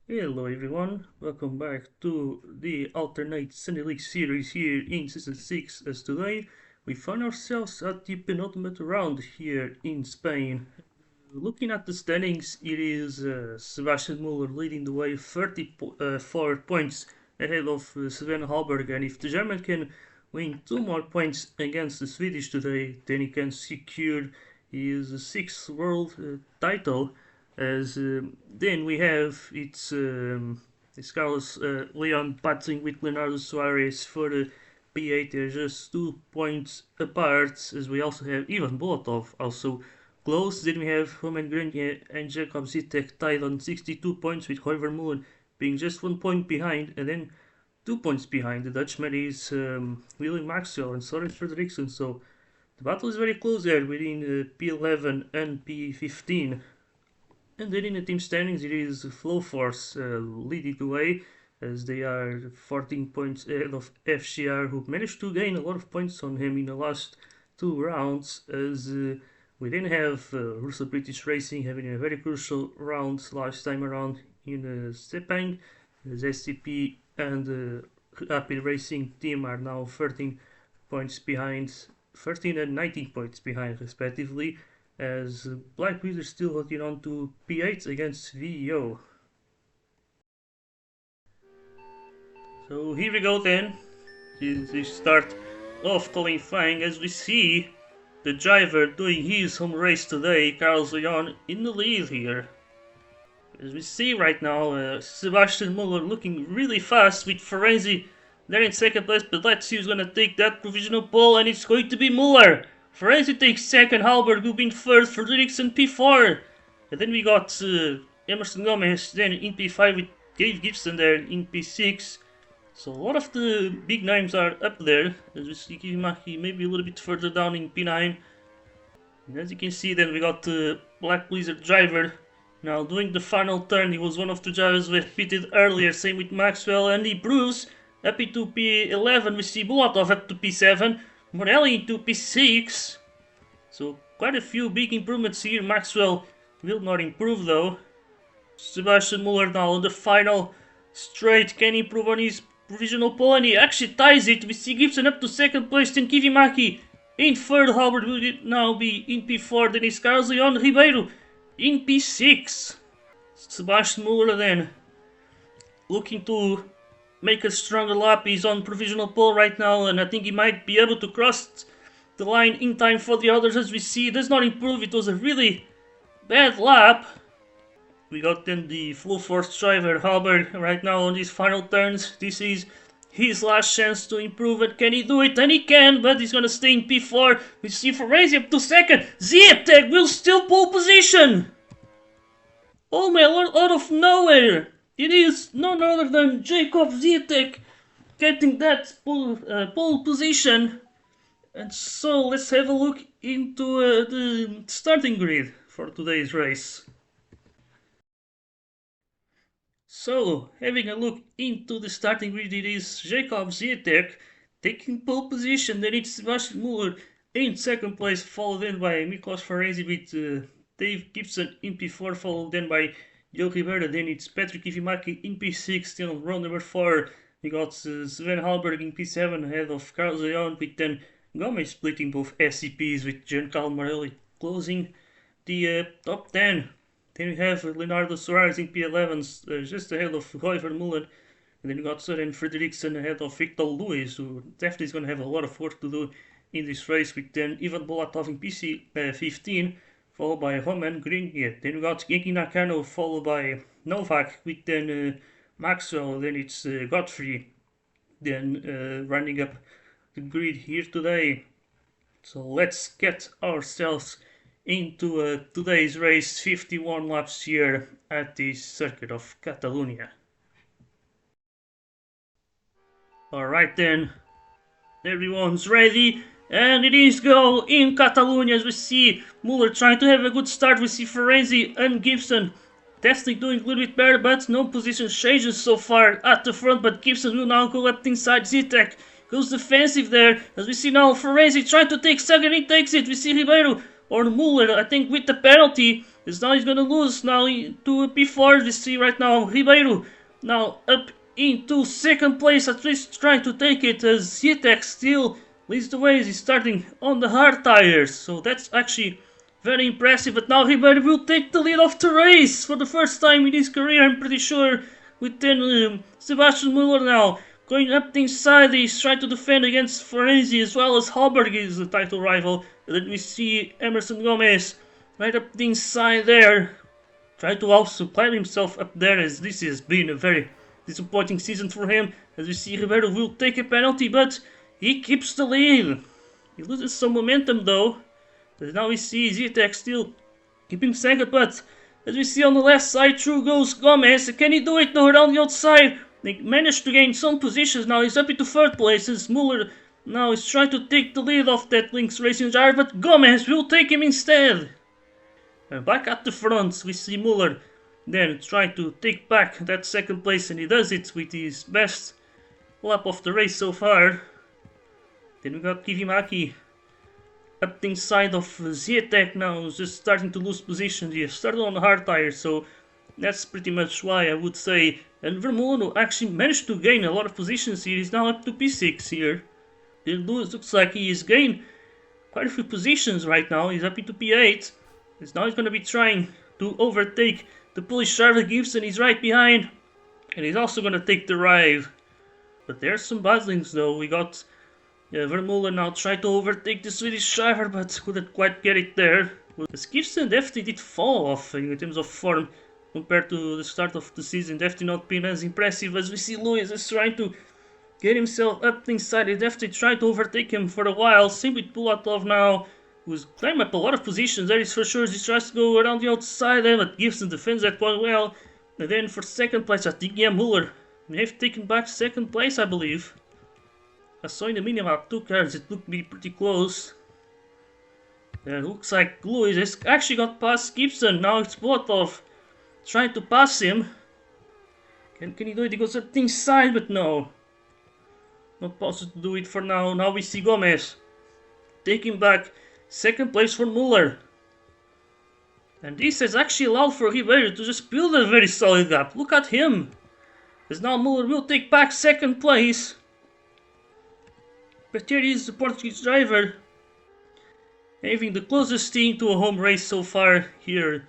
Hello everyone, welcome back to the alternate Sunday League series here in Season 6 as today we find ourselves at the penultimate round here in Spain. Looking at the standings, it is Sebastian Muller leading the way 34 points ahead of Sven Halberg, and if the German can win 2 more points against the Swedish today, then he can secure his sixth world title. As then we have it's Carlos Leon battling with Leonardo Suarez for the P8. They're just 2 points apart. As we also have Ivan Bolotov also close. Then we have Roman Grenier and Jacob Zitek tied on 62 points, with Hoiver Mullen being just 1 point behind, and then 2 points behind the Dutchman is William Maxwell and Soren Frederiksen. So the battle is very close there within P11 and P15. And then in the team standings, it is Flowforce leading the way, as they are 14 points ahead of FCR, who managed to gain a lot of points on him in the last 2 rounds. As we then have Russo British Racing having a very crucial round last time around in Sepang, as SCP and Rapid Racing team are now 13 points behind, 13 and 19 points behind respectively, as Black Wizard still holding on to P8 against VEO. So here we go then. The start of qualifying, as we see the driver doing his home race today, Carlos Leon, in the lead here. As we see right now, Sebastian Muller looking really fast with Ferenzi there in second place, but let's see who's going to take that provisional pole, and it's going to be Muller. Ferenzi takes second, Halberg will be in third, Frederiksen P4. And then we got Emerson Gomez then in P5 with Dave Gibson there in P6. So a lot of the big names are up there, as we see Kivimaki maybe a little bit further down in P9. And as you can see, then we got the Black Blizzard driver now doing the final turn. He was one of the drivers we pitted earlier, same with Maxwell, and he proves up into P11. We see Bulatov up to P7, Morelli into P6. So quite a few big improvements here. Maxwell will not improve though. Sebastian Muller now on the final straight can improve on his provisional pole, and he actually ties it. We see Gibson up to second place, then Kivimaki in third. Halbert will now be in P4, then it's Carlos Leon Ribeiro in P6. Sebastian Muller then looking to make a stronger lap. He's on provisional pole right now, and I think he might be able to cross the line in time for the others. As we see, it does not improve. It was a really bad lap. We got then the full force driver Halberg right now on these final turns. This is his last chance to improve it. Can he do it? And he can, but he's gonna stay in P4. We see Ferenzi up to second. Zieteg will still pole position. Oh my lord, out of nowhere. It is none other than Jacob Zieteg getting that pole position. And so let's have a look into the starting grid for today's race. So, having a look into the starting grid, it is Jacob Zieteg taking pole position, then it's Sebastian Muller in second place, followed then by Miklos Ferenzi with Dave Gibson in P4, followed then by Joe Rivera, then it's Patrick Ifimaki in P6, still on row number 4. We got Sven Halberg in P7 ahead of Carlos Leon, with then Gomez splitting both SCPs, with Giancarlo Morelli closing the top 10. Then we have Leonardo Suarez in P11, just ahead of Roy Vermeulen. And then we got Søren Frederiksen ahead of Victor Lewis, who definitely is going to have a lot of work to do in this race, with then Ivan Bolatov in PC15, followed by Roman Grenier. Then we got Genki Nakano, followed by Novak, with then Maxwell. Then it's Godfrey, then running up the grid here today. So let's get ourselves into today's race, 51 laps here at the circuit of Catalonia. Alright then, everyone's ready, and it is go in Catalonia. As we see Muller trying to have a good start. We see Ferenzi and Gibson definitely doing a little bit better, but no position changes so far at the front. But Gibson will now go left inside. Zitek goes defensive there, as we see now Ferenzi trying to take second. He takes it. We see Ribeiro or Muller, I think with the penalty, As now he's gonna lose now to P4. We see right now Ribeiro now up into second place, at least trying to take it, as Zietek still leads the way as he's starting on the hard tires. So that's actually very impressive. But now Ribeiro will take the lead of the race for the first time in his career, I'm pretty sure. With then Sebastian Muller now going up the inside. He's trying to defend against Forenzi as well as Halberg is the title rival. And then we see Emerson Gomez right up the inside there, trying to also plant himself up there, as this has been a very disappointing season for him. As we see Ribeiro will take a penalty, but he keeps the lead. He loses some momentum though. But now we see Zietek still keeping second, but as we see on the left side, through goes Gomez. Can he do it though around the outside? They managed to gain some positions. Now he's up into third place as Muller now is trying to take the lead off that Lynx Racing driver, but Gomez will take him instead. And back at the front, we see Muller then trying to take back that second place, and he does it with his best lap of the race so far. Then we got Kivimaki up the inside of Zietek now, just starting to lose position. He started on the hard tire, so that's pretty much why I would say. And Vermeulen actually managed to gain a lot of positions here. He's now up to P6 here. It looks like he has gained quite a few positions right now. He's up into P8. Now he's going to be trying to overtake the Polish driver Gibson. He's right behind. And he's also going to take the ride. But there's some battlings though. We got Vermeulen now trying to overtake the Swedish driver, but couldn't quite get it there. As Gibson definitely did fall off in terms of form compared to the start of the season. Definitely not been as impressive. As we see Lewis is trying to get himself up inside. He definitely tried to overtake him for a while. Same with Pulatov now, who's climbed up a lot of positions. That is for sure. He tries to go around the outside there, but Gibson defends that one well. And then for second place, I think Muller may have taken back second place, I believe. I saw in the minimap 2 cars, it looked to be pretty close. And it looks like Lewis has actually got past Gibson. Now it's Pulatov trying to pass him. Can he do it? He goes up the inside, but no. Not possible to do it for now. Now we see Gomez taking back second place for Muller. And this has actually allowed for Ribeiro to just build a very solid gap. Look at him. As now Muller will take back second place. But here is the Portuguese driver, having the closest team to a home race so far here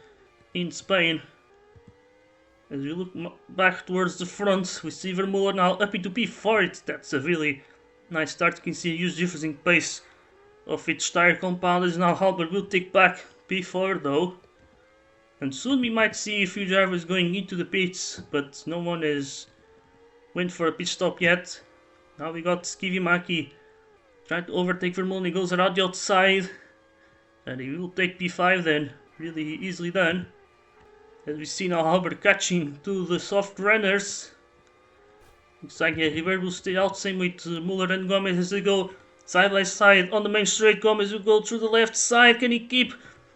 in Spain. As we look back towards the front, we see Vermeulen now up into P4. That's a really nice start. You can see a huge difference in pace of each tire compound. As now Halberg will take back P4 though. And soon we might see a few drivers going into the pits, but no one has went for a pit stop yet. Now we got Kivimaki trying to overtake Vermeulen. He goes around the outside, and he will take P5 then. Really easily done. As we see now Halberg catching to the soft runners. Looks like Ribeiro will stay out, same with Muller and Gomez as they go side by side on the main straight. Gomez will go through the left side. Can he keep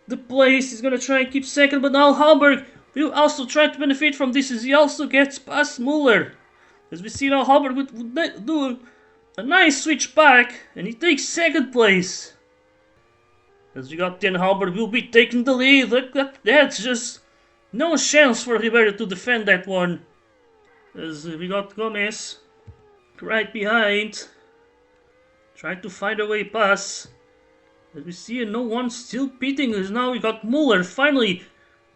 the place? He's gonna try and keep second, but now Halberg will also try to benefit from this as he also gets past Muller. As we see now Halberg would do a nice switch back, and he takes second place. As we got then Halberg will be taking the lead. Look, that's just no chance for Ribeiro to defend that one. As we got Gomez right behind, trying to find a way past. As we see no one still pitting, as now we got Muller finally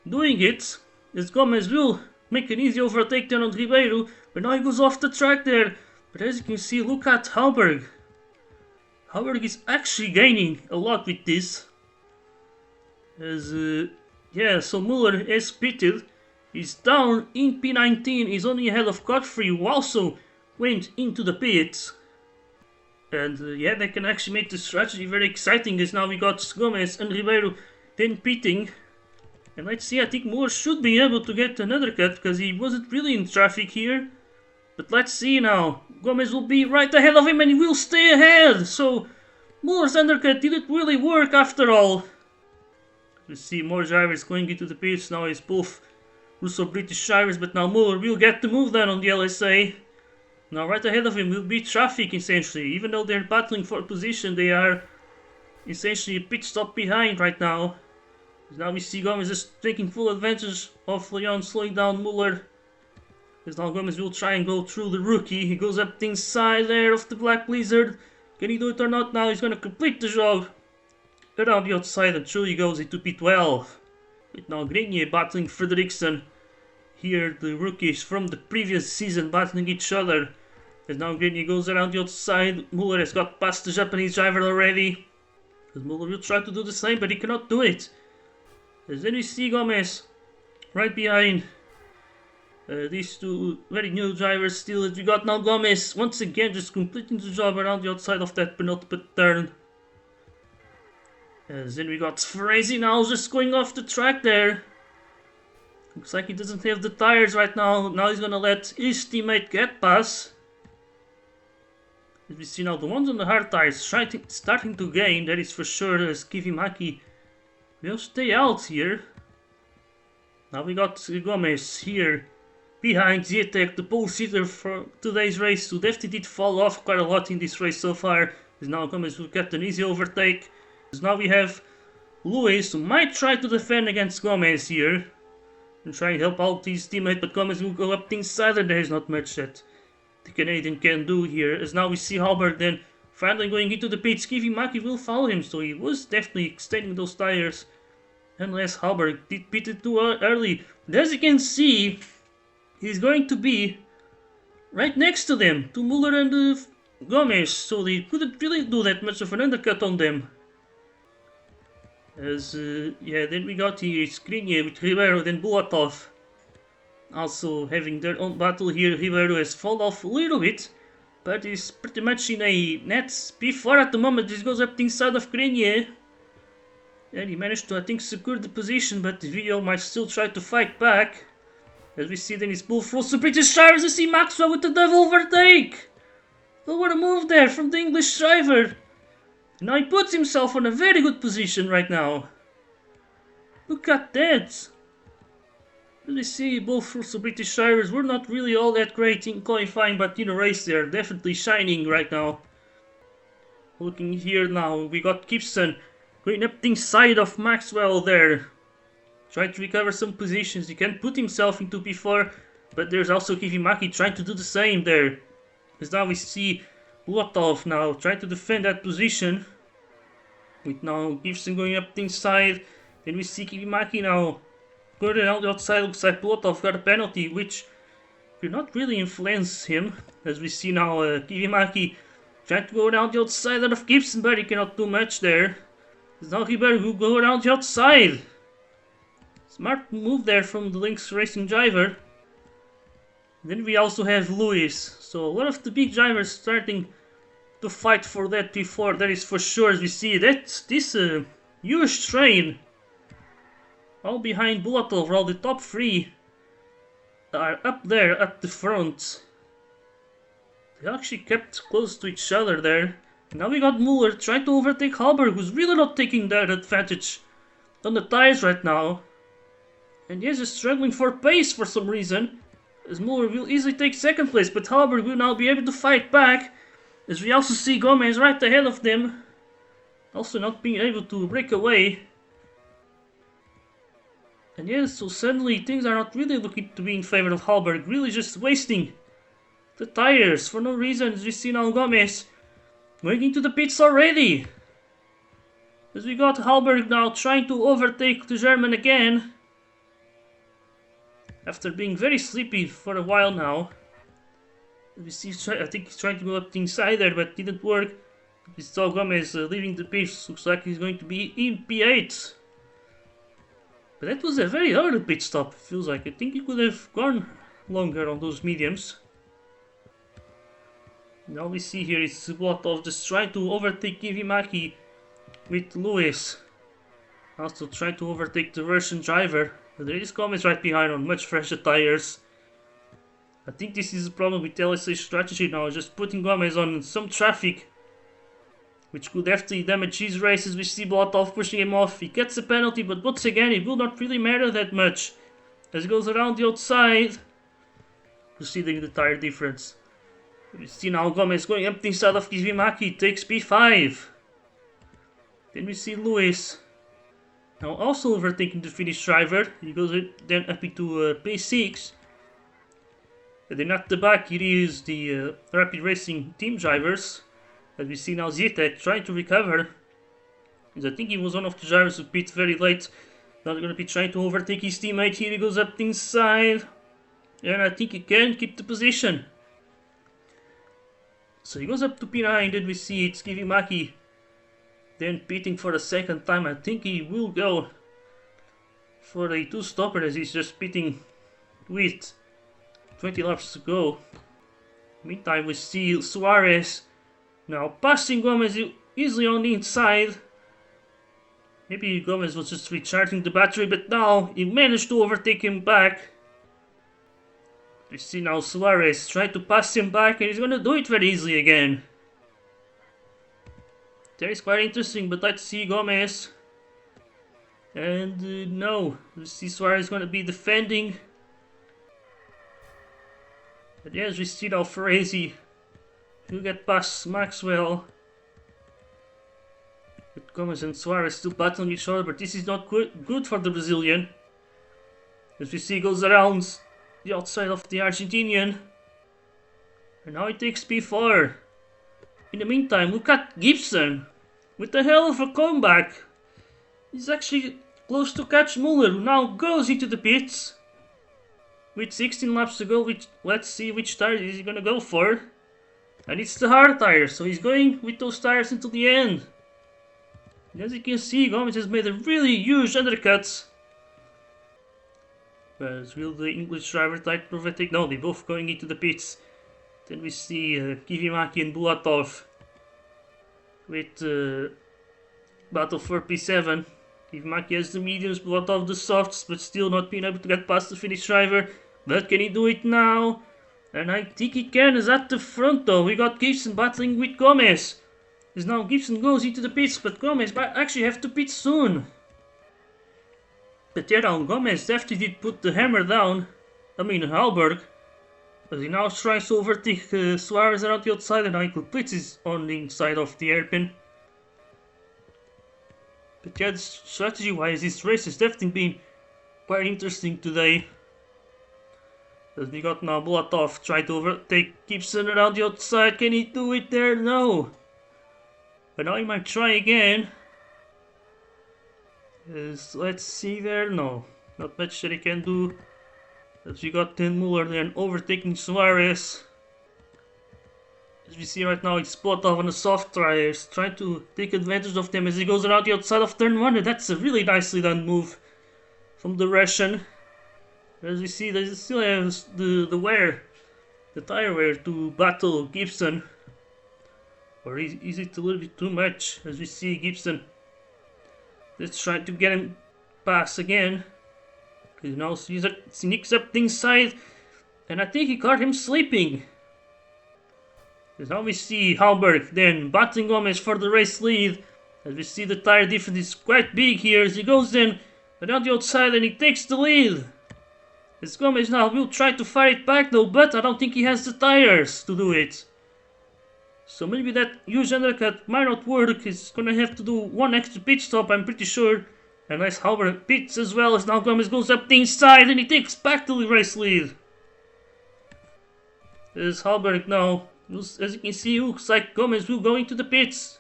doing it. As Gomez will make an easy overtake then on Ribeiro, but now he goes off the track there. But as you can see, look at Halberg. Halberg is actually gaining a lot with this. As so Muller has pitted. He's down in P19. He's only ahead of Godfrey, who also went into the pits. And they can actually make the strategy very exciting, as now we got Gomez and Ribeiro then pitting. And let's see, I think Muller should be able to get another cut, because he wasn't really in traffic here. But let's see now. Gomez will be right ahead of him, and he will stay ahead. So Muller's undercut didn't really work after all. We see more drivers going into the pits. Now it's both Russo-British drivers, but now Muller will get the move down on the LSA. Now right ahead of him will be traffic essentially. Even though they're battling for position, they are essentially a pit stop behind right now. Now we see Gomez just taking full advantage of Leon slowing down Muller. As now Gomez will try and go through the rookie. He goes up the inside there of the Black Blizzard. Can he do it or not now? He's going to complete the job. Around the outside and through he goes into P12. With now Grenier battling Frederiksen. Here the rookies from the previous season battling each other. As now Grenier goes around the outside. Muller has got past the Japanese driver already. As Muller will try to do the same, but he cannot do it. As then we see Gomez right behind these two very new drivers still. As we got now Gomez once again just completing the job around the outside of that penultimate turn. As then we got Frazee now just going off the track there. Looks like he doesn't have the tires right now. Now he's gonna let his teammate get past. As we see now the ones on the hard tires starting to gain, that is for sure, as Kivimaki will stay out here. Now we got Gomez here behind Zietek, the pole sitter for today's race, who definitely did fall off quite a lot in this race so far. As now Gomez will get an easy overtake. As now we have Lewis, who might try to defend against Gomez here and try and help out his teammate, but Gomez will go up the inside and there is not much that the Canadian can do here. As now we see Halberg then finally going into the pits. Kivimaki will follow him, so he was definitely extending those tires. Unless Halberg did pit it too early. But as you can see, he's going to be right next to them, to Muller and Gomez, so they couldn't really do that much of an undercut on them. As, yeah, then we got here Skriniar with Ribeiro, then Bulatov. Also having their own battle here. Ribeiro has fallen off a little bit, but is pretty much in a net P4 at the moment. This goes up the inside of Grenier. And he managed to, I think, secure the position, but Vio might still try to fight back. As we see then his bull froze the British drivers. We see Maxwell with the double overtake. Oh, what a move there from the English driver. Now he puts himself in a very good position right now. Look at that. Really see both the British drivers were not really all that great in qualifying, but in a race they are definitely shining right now. Looking here now, we got Gibson going up the inside of Maxwell there. Trying to recover some positions. He can put himself into P4, but there's also Kivimaki trying to do the same there. As now we see Bulatov now trying to defend that position. With now Gibson going up the inside. Then we see Kivimaki now going around the outside. Looks like Bulatov got a penalty, which could not really influence him. As we see now Kivimaki trying to go around the outside of Gibson, but he cannot do much there. As now Ribeiro will go around the outside. Smart move there from the Lynx Racing driver. Then we also have Lewis. So a lot of the big drivers starting to fight for that P4, that is for sure. As we see that this huge train all behind Bulatov, while the top three are up there at the front. They actually kept close to each other there. Now we got Muller trying to overtake Halberg, who's really not taking that advantage on the tires right now. And yes, is struggling for pace for some reason, as Muller will easily take second place, but Halberg will now be able to fight back. As we also see Gomez right ahead of them, also not being able to break away. And yes, so suddenly things are not really looking to be in favor of Halberg, really just wasting the tires for no reason. As we see now Gomez going into the pits already. As we got Halberg now trying to overtake the German again. After being very sleepy for a while now. We see, I think he's trying to go up the inside there, but didn't work. We saw Gomez leaving the pits. Looks like he's going to be in P8. But that was a very early pit stop, feels like. I think he could have gone longer on those mediums. Now we see here is Bulatov just trying to overtake Kivimaki with Lewis. Also trying to overtake the Russian driver. But there is Gomez right behind on much fresher tires. I think this is a problem with LSA's strategy now, just putting Gomez on some traffic, which could definitely damage his races. We see Bulatov pushing him off. He gets a penalty, but once again it will not really matter that much. As he goes around the outside, you see the tire difference. We see now Gomez going up the inside of Kivimaki, takes P5. Then we see Lewis Now also overtaking the Finnish driver. He goes then up into P6. And then at the back here is the Rapid Racing team drivers. As we see now Zietek trying to recover. I think he was one of the drivers who pit very late. Now they're going to be trying to overtake his teammate. Here he goes up the inside. And I think he can keep the position. So he goes up to P9. Then we see it's Kivimaki. Then pitting for the second time. I think he will go for a two-stopper as he's just pitting with 20 laps to go. Meantime we see Suarez now passing Gomez easily on the inside. Maybe Gomez was just recharging the battery, but now he managed to overtake him back. We see now Suarez trying to pass him back and he's gonna do it very easily again. That is quite interesting, but let's see Gomez. And no, we see Suarez gonna be defending. But yes, we see now Ferrezi will get past Maxwell. But Gomez and Suarez still battling each other, but this is not good for the Brazilian. As we see, he goes around the outside of the Argentinian. And now he takes P4. In the meantime, look at Gibson. With a hell of a comeback. He's actually close to catch Muller, who now goes into the pits. With 16 laps to go, let's see which tire is he gonna go for. And it's the hard tire, so he's going with those tires until the end. And as you can see, Gomez has made a really huge undercut. But will the English driver try to overtake? No, they're both going into the pits. Then we see Kivimaki and Bulatov with battle for P7. Kivimaki has the mediums, Bulatov the softs, but still not being able to get past the Finnish driver. But can he do it now? And I think he can, is at the front though. We got Gibson battling with Gomez. As now Gibson goes into the pits, but Gomez might actually have to pit soon. But yeah, now Gomez definitely did put the hammer down. I mean Halberg. As he now tries to overtake Suarez around the outside, and Michael Pitts is on the inside of the hairpin. But yeah, strategy-wise, this race has definitely been quite interesting today. As we got now Bulatov trying to overtake Gibson around the outside. Can he do it there? No. But now he might try again. Let's see there. No. Not much that he can do. As we got then Muller then overtaking Suarez. As we see right now, it's Bulatov on the soft tires, trying to take advantage of them as he goes around the outside of turn 1. And that's a really nicely done move from the Russian. As we see, they still have the tire wear to battle Gibson. Or is it a little bit too much? As we see Gibson, let's try to get him pass again. Because now he sneaks up the inside, and I think he caught him sleeping. Because now we see Halberg then battling Gomez for the race lead. As we see the tire difference is quite big here as he goes then around the outside and he takes the lead. As Gomez now will try to fight it back though, but I don't think he has the tires to do it. So maybe that huge undercut might not work. He's gonna have to do one extra pit stop, I'm pretty sure. Unless Halberg pits as well, as now Gomez goes up the inside and he takes back the race lead. As Halberg now, as you can see, looks like Gomez will go into the pits.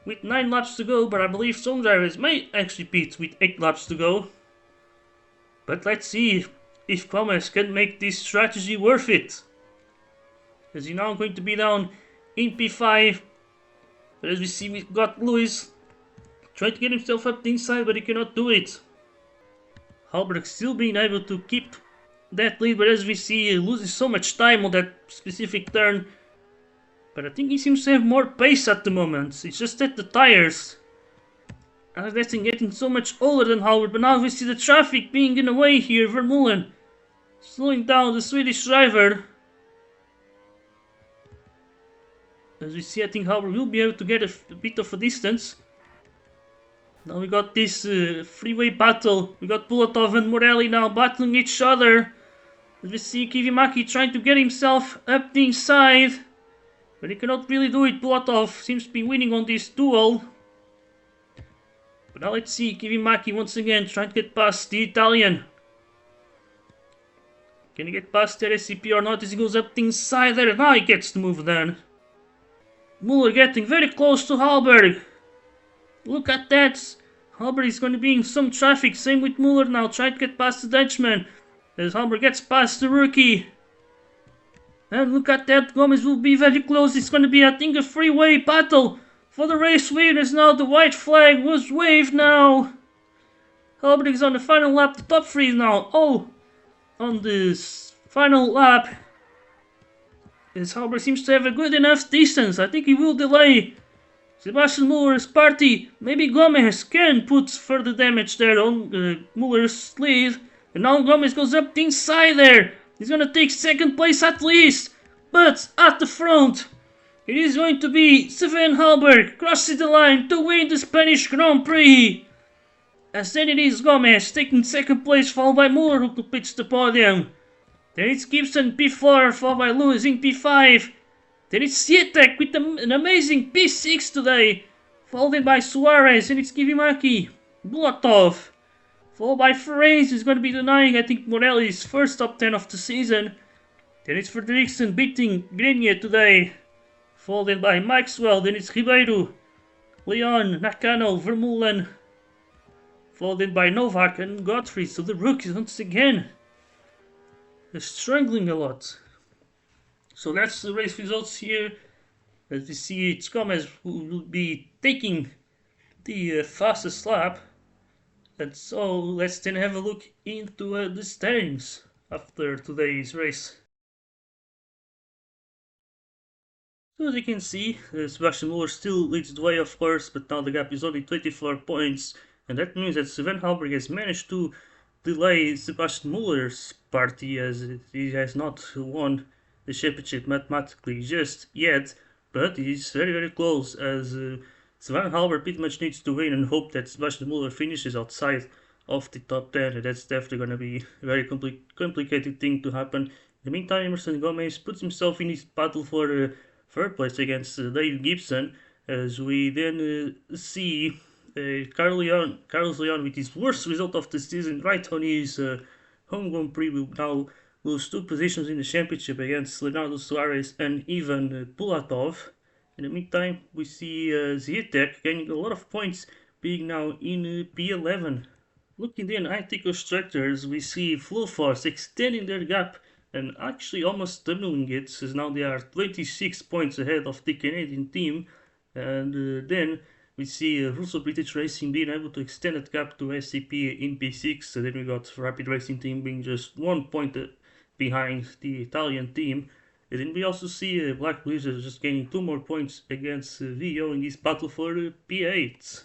With 9 laps to go, but I believe some drivers may actually pit with 8 laps to go. But let's see if Gomez can make this strategy worth it. As he's now going to be down in P5. But as we see, we've got Lewis trying to get himself up the inside, but he cannot do it. Halberg still being able to keep that lead, but as we see, he loses so much time on that specific turn. But I think he seems to have more pace at the moment. It's just that the tires are getting so much older than Halberg. But now we see the traffic being in the way here. Vermeulen slowing down the Swedish driver. As we see, I think Halberg will be able to get a bit of a distance. Now we got this freeway battle. We got Bulatov and Morelli now battling each other. As we see Kivimaki trying to get himself up the inside. But he cannot really do it. Bulatov seems to be winning on this duel. But now let's see, Kivimaki once again trying to get past the Italian. Can he get past the SCP or not as he goes up the inside there? Now he gets the move then. Muller getting very close to Halberg. Look at that. Halberg is going to be in some traffic. Same with Muller now. Try to get past the Dutchman. As Halberg gets past the rookie. And look at that. Gomez will be very close. It's going to be, I think, a freeway battle for the race win. As now the white flag was waved now. Halberg is on the final lap. The top three now. Oh, on this final lap. As Halberg seems to have a good enough distance. I think he will delay Sebastian Muller's party. Maybe Gomez can put further damage there on Muller's lead. And now Gomez goes up the inside there. He's gonna take second place at least. But at the front, it is going to be Sven Halberg crossing the line to win the Spanish Grand Prix. As then it is Gomez taking second place, followed by Muller who completes the podium. Then it's Gibson P4, followed by Lewis in P5. Then it's Sietek with an amazing P6 today, followed by Suarez, and it's Kivimaki, Bulatov, followed by Ferrez, who's going to be denying, I think, Morelli's first top 10 of the season. Then it's Frederiksen beating Grenier today, followed by Maxwell. Then it's Ribeiro, Leon, Nakano, Vermeulen, followed by Novak and Godfrey. So the rookies once again are struggling a lot. So that's the race results here. As you see, it's Gomez who will be taking the fastest lap. And so let's then have a look into the standings after today's race. So as you can see, Sebastian Muller still leads the way, of course, but now the gap is only 24 points. And that means that Sven Halberg has managed to delay Sebastian Muller's party, as he has not won the championship mathematically just yet, but he's very, very close, as Sven Halberg pretty much needs to win and hope that Sebastian Muller finishes outside of the top 10, and that's definitely going to be a very complicated thing to happen. In the meantime, Emerson Gomez puts himself in his battle for third place against Dave Gibson, as we then see Carlos Leon with his worst result of the season right on his home Grand Prix will now lose 2 positions in the championship against Leonardo Suarez and Ivan Bulatov. In the meantime, we see Zietek gaining a lot of points, being now in P11. Looking then at the constructors, we see Full Force extending their gap and actually almost doubling it, as now they are 26 points ahead of the Canadian team. And then we see Russo-British Racing being able to extend that gap to SCP in P6. So then we got Rapid Racing Team being just 1 point behind the Italian team. And then we also see Black Blizzard just gaining 2 more points against VO in this battle for P8.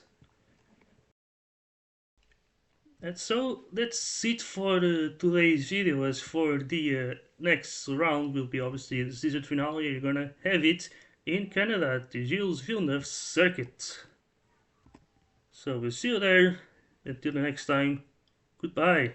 And so that's it for today's video. As for the next round will be obviously the season finale. You're gonna have it in Canada at the Gilles Villeneuve circuit. So we'll see you there. Until the next time, goodbye.